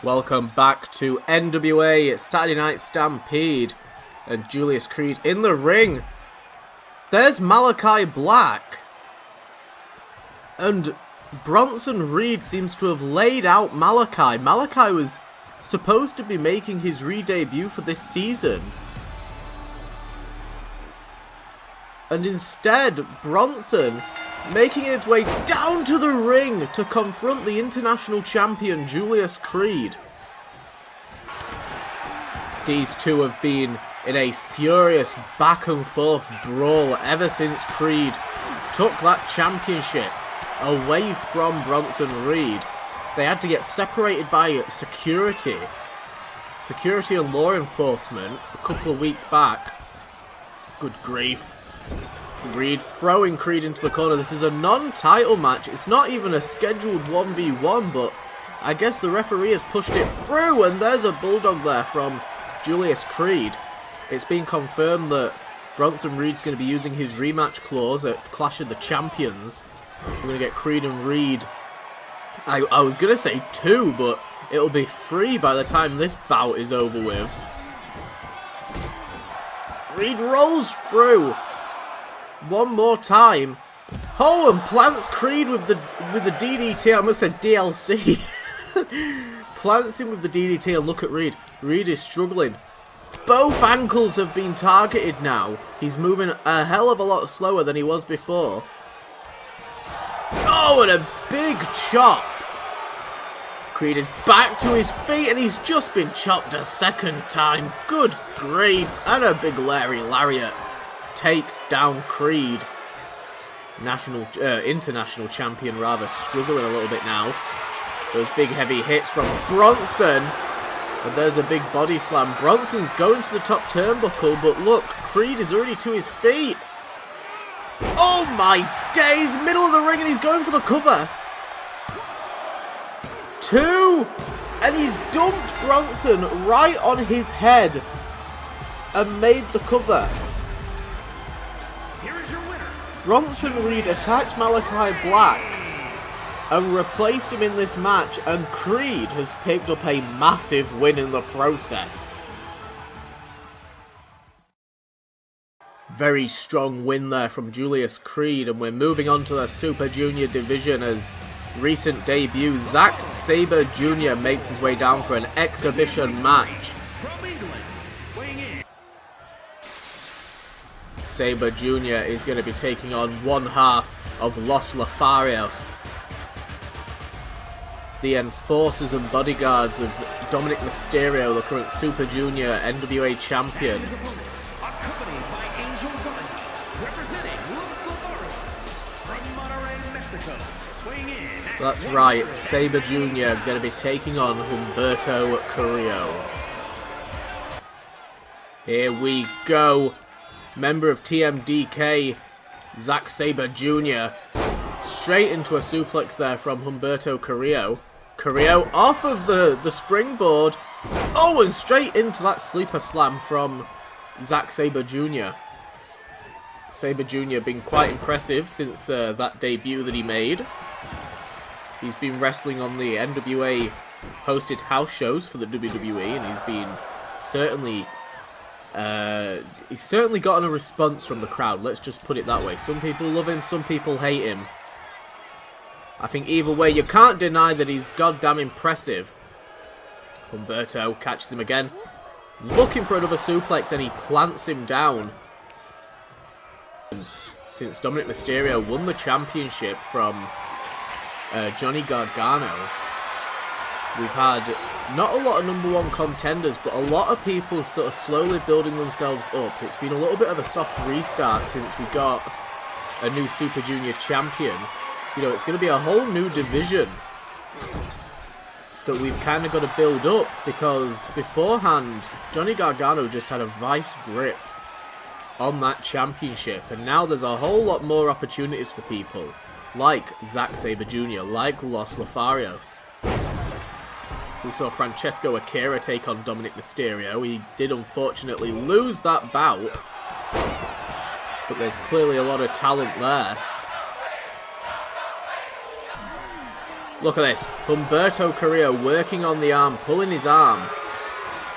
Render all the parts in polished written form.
Welcome back to NWA Saturday Night Stampede and Julius Creed in the ring. There's Malachi Black. And Bronson Reed seems to have laid out Malachi. Malachi was supposed to be making his re-debut for this season. And instead, Bronson making his way down to the ring to confront the international champion Julius Creed. These two have been in a furious back and forth brawl ever since Creed took that championship away from Bronson Reed. They had to get separated by security and law enforcement a couple of weeks back. Good grief. Reed throwing Creed into the corner. This is a non-title match. It's not even a scheduled 1v1, but I guess the referee has pushed it through, and there's a bulldog there from Julius Creed. It's been confirmed that Bronson Reed's going to be using his rematch clause at Clash of the Champions. We're going to get Creed and Reed. I was going to say 2, but it'll be 3 by the time this bout is over with. Reed rolls through. One more time. Oh, and plants Creed with the DDT. I almost said DLC. Plants him with the DDT, and look at Reed. Reed is struggling. Both ankles have been targeted now. He's moving a hell of a lot slower than he was before. Oh, and a big chop. Creed is back to his feet, and he's just been chopped a second time. Good grief. And a big Larry Lariat takes down Creed. International champion rather, struggling a little bit now. Those big heavy hits from Bronson. And there's a big body slam. Bronson's going to the top turnbuckle, but look, Creed is already to his feet. Oh my days, middle of the ring, and he's going for the cover. 2, and he's dumped Bronson right on his head and made the cover. Bronson Reed attacked Malachi Black and replaced him in this match, and Creed has picked up a massive win in the process. Very strong win there from Julius Creed, and we're moving on to the Super Junior division as recent debut Zack Sabre Jr. makes his way down for an exhibition match. Sabre Jr. is going to be taking on one half of Los Lotharios, the enforcers and bodyguards of Dominic Mysterio, the current Super Junior NWA champion. That's right, Sabre Jr. going to be taking on Humberto Carrillo. Here we go. Member of TMDK, Zack Sabre Jr. Straight into a suplex there from Humberto Carrillo. Carrillo off of the springboard. Oh, and straight into that sleeper slam from Zack Sabre Jr. Sabre Jr. been quite impressive since that debut that he made. He's been wrestling on the NWA hosted house shows for the WWE, and he's been certainly gotten a response from the crowd. Let's just put it that way. Some people love him, some people hate him. I think either way, you can't deny that he's goddamn impressive. Humberto catches him again, looking for another suplex, and he plants him down. Since Dominic Mysterio won the championship from Johnny Gargano, we've had not a lot of #1 contenders, but a lot of people sort of slowly building themselves up. It's been a little bit of a soft restart since we got a new Super Junior champion. You know, it's going to be a whole new division that we've kind of got to build up, because beforehand, Johnny Gargano just had a vice grip on that championship, and now there's a whole lot more opportunities for people like Zack Sabre Jr., like Los Lotharios. We saw Francesco Akira take on Dominic Mysterio. He did unfortunately lose that bout, but there's clearly a lot of talent there. Look at this. Humberto Carrillo working on the arm, pulling his arm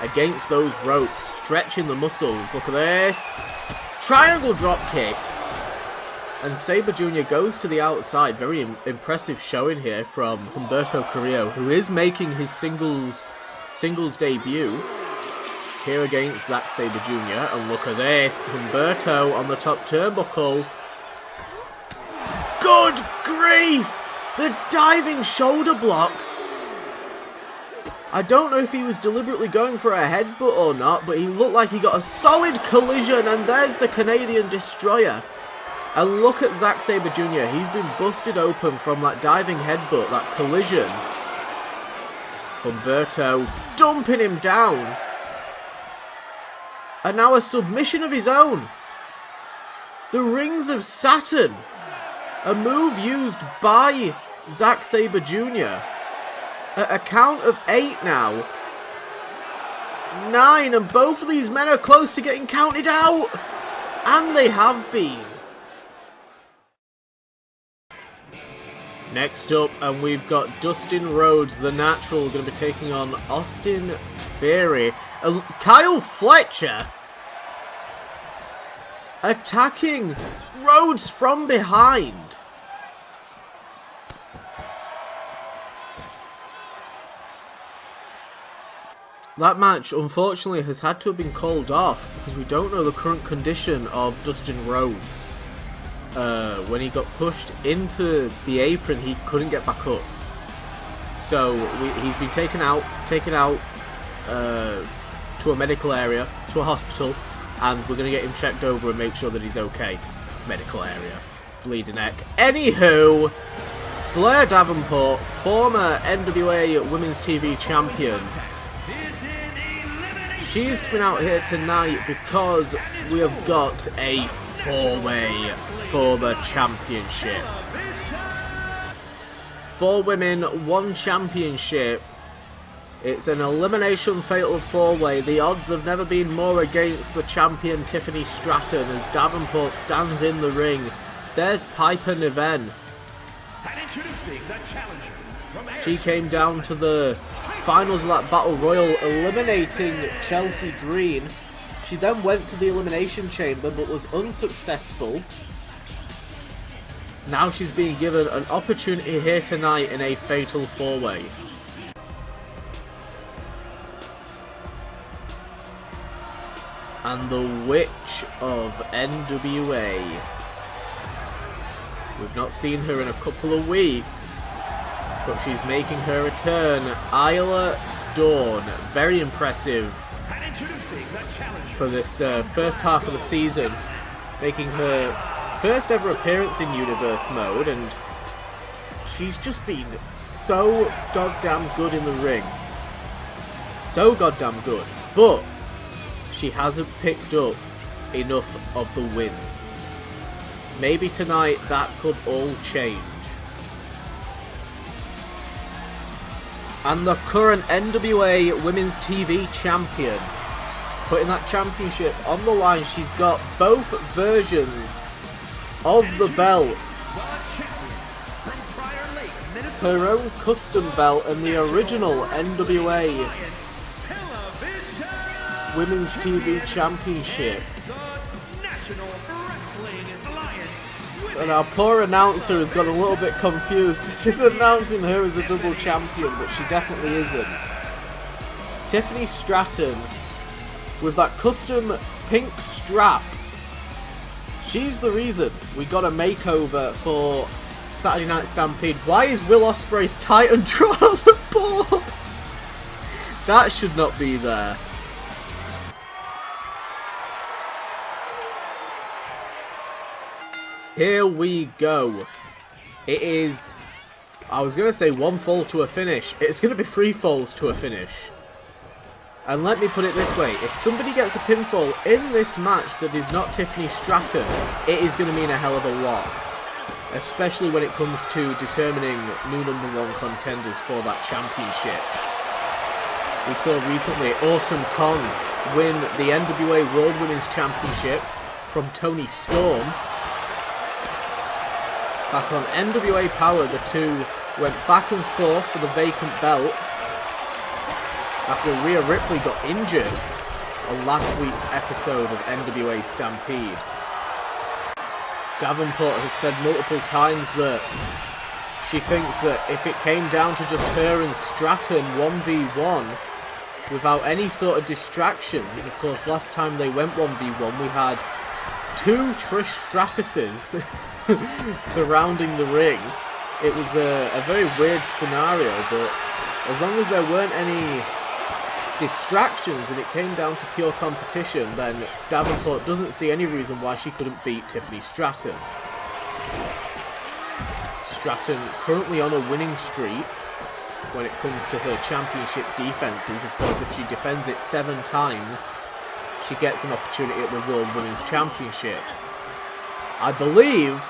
against those ropes, stretching the muscles. Look at this. Triangle drop kick. And Sabre Jr. goes to the outside. Very impressive showing here from Humberto Carrillo, who is making his singles debut here against Zack Sabre Jr. And look at this. Humberto on the top turnbuckle. Good grief! The diving shoulder block. I don't know if he was deliberately going for a headbutt or not, but he looked like he got a solid collision, and there's the Canadian Destroyer. And look at Zack Sabre Jr. He's been busted open from that diving headbutt, that collision. Humberto dumping him down. And now a submission of his own. The Rings of Saturn. A move used by Zack Sabre Jr. At a count of 8 now. 9, and both of these men are close to getting counted out. And they have been. Next up, and we've got Dustin Rhodes, the Natural, going to be taking on Austin Theory. Kyle Fletcher attacking Rhodes from behind. That match, unfortunately, has had to have been called off because we don't know the current condition of Dustin Rhodes. When he got pushed into the apron, he couldn't get back up. So he's been taken out to a medical area, to a hospital, and we're going to get him checked over and make sure that he's okay. Medical area. Bleeding neck. Anywho, Blair Davenport, former NWA Women's TV Champion. She's coming out here tonight because we have got a 4-way for the championship. 4 women, 1 championship. It's an elimination fatal 4-way. The odds have never been more against the champion Tiffany Stratton as Davenport stands in the ring. There's Piper Niven. She came down to the finals of that Battle Royal, eliminating Chelsea Green. She then went to the Elimination Chamber but was unsuccessful. Now she's being given an opportunity here tonight in a fatal 4-way. And the Witch of NWA. We've not seen her in a couple of weeks, but she's making her return. Isla Dawn, very impressive for this first half of the season, making her first ever appearance in Universe Mode, and she's just been so goddamn good in the ring. So goddamn good, but she hasn't picked up enough of the wins. Maybe tonight that could all change. And the current NWA Women's TV Champion, putting that championship on the line. She's got both versions of the belts. Her own custom belt and the original NWA Women's TV Championship. And our poor announcer has got a little bit confused. He's announcing her as a double champion, but she definitely isn't. Tiffany Stratton with that custom pink strap. She's the reason we got a makeover for Saturday Night Stampede. Why is Will Ospreay's Titantron on the board? That should not be there. Here we go. It is, I was going to say 1 fall to a finish. It's going to be 3 falls to a finish. And let me put it this way. If somebody gets a pinfall in this match that is not Tiffany Stratton, it is going to mean a hell of a lot. Especially when it comes to determining new #1 contenders for that championship. We saw recently Awesome Kong win the NWA World Women's Championship from Toni Storm. Back on NWA Power, the two went back and forth for the vacant belt after Rhea Ripley got injured on last week's episode of NWA Stampede. Davenport has said multiple times that she thinks that if it came down to just her and Stratton 1v1 without any sort of distractions, of course last time they went 1v1 we had 2 Trish Stratuses surrounding the ring. It was a very weird scenario, but as long as there weren't any distractions and it came down to pure competition, then Davenport doesn't see any reason why she couldn't beat Tiffany Stratton. Stratton currently on a winning streak when it comes to her championship defenses. Of course, if she defends it 7 times, she gets an opportunity at the World Women's Championship. I believe,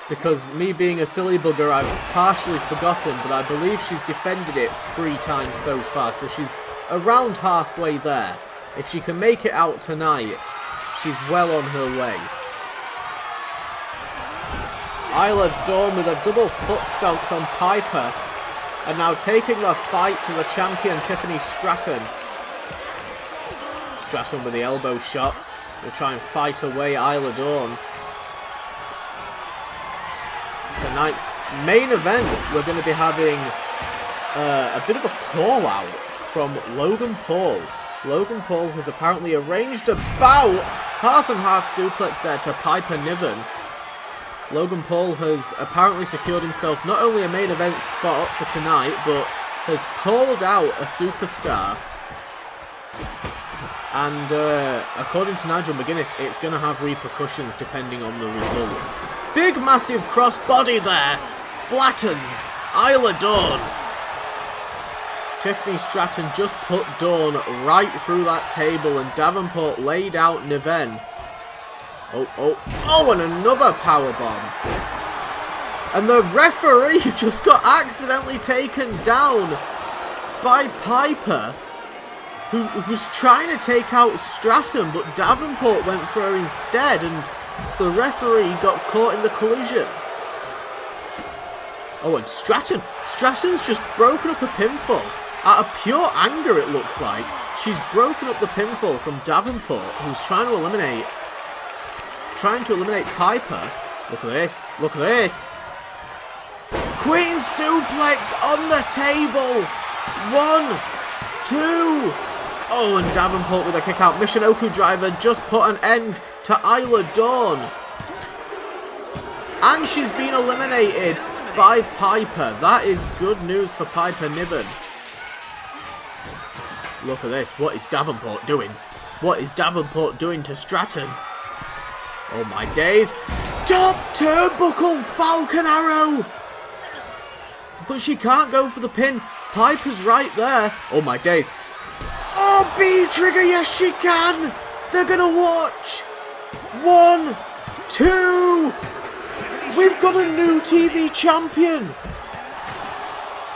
because me being a silly bugger, I've partially forgotten, but I believe she's defended it 3 times so far, so she's around halfway there. If she can make it out tonight, she's well on her way. Isla Dawn with a double foot stomps on Piper, and now taking the fight to the champion Tiffany Stratton. Stratton with the elbow shots. Will try and fight away Isla Dawn. Tonight's main event, we're going to be having a bit of a call out from Logan Paul. Logan Paul has apparently arranged a bout, half and half suplex there to Piper Niven. Logan Paul has apparently secured himself not only a main event spot for tonight, but has called out a superstar. And according to Nigel McGuinness, it's going to have repercussions depending on the result. Big massive crossbody there, flattens Isla Dawn. Tiffany Stratton just put Dawn right through that table, and Davenport laid out Niven. Oh, and another powerbomb. And the referee just got accidentally taken down by Piper, who was trying to take out Stratton, but Davenport went for her instead, and the referee got caught in the collision. Oh, and Stratton's just broken up a pinfall. Out of pure anger, it looks like. She's broken up the pinfall from Davenport, who's trying to eliminate Piper. Look at this. Look at this. Queen suplex on the table. 1, 2. Oh, and Davenport with a kick out. Michinoku driver just put an end to Isla Dawn. And she's been eliminated by Piper. That is good news for Piper Niven. Look at this. What is Davenport doing? What is Davenport doing to Stratton? Oh my days. Top turnbuckle Falcon Arrow. But she can't go for the pin. Piper's right there. Oh my days. Oh, B-trigger. Yes, she can. They're going to watch. 1, 2. We've got a new TV champion.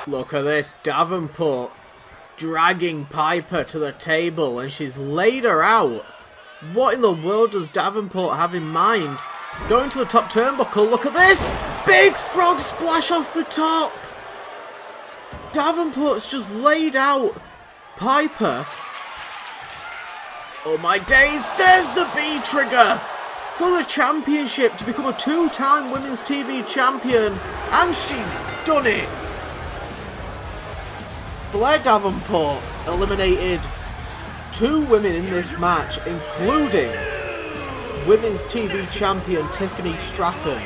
Look at this. Davenport dragging Piper to the table, and she's laid her out. What in the world does Davenport have in mind? Going to the top turnbuckle. Look at this. Big frog splash off the top. Davenport's just laid out Piper. Oh my days. There's the B-trigger for the championship to become a 2-time women's TV champion. And she's done it. Blair Davenport eliminated 2 women in this match, including Women's TV Champion Tiffany Stratton.